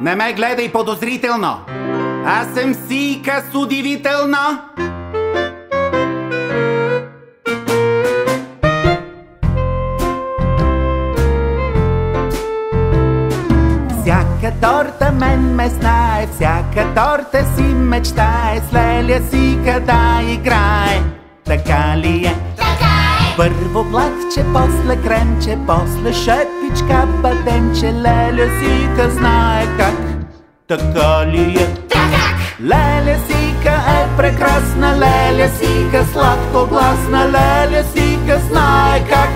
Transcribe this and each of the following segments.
Не ме гледай подозрително! Аз съм Сийка с удивително! Всяка торта мен ме знае, всяка торта си мечтае, с леля Сийка да играе. Така ли е? Така е! Първо блатче, после кремче, после шепичка, бадемче, леля Сийка знае как. Така ли е? Така! Леля Сийка е прекрасна, леля Сийка сладко гласна, леля Сийка знае как.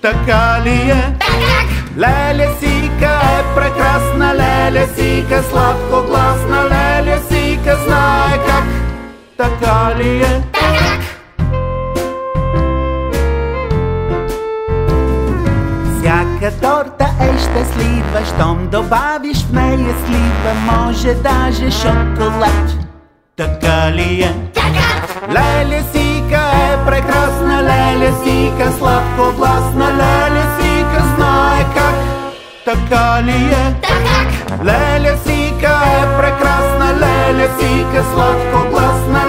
Така ли е? Така! Леля Сийка е прекрасна, леля Сийка сладко гласна, леля Сийка знае как. Така ли е? Така! Всяка торта е щастлива, щом добавиш в нея слива, може даже шоколад. Така ли е? Така! Леля Сийка е прекрасна, леля Сийка сладко гласна, леля Сийка знае как. Така ли е? Така! Леля Сийка е прекрасна, леля Сийка сладко гласна,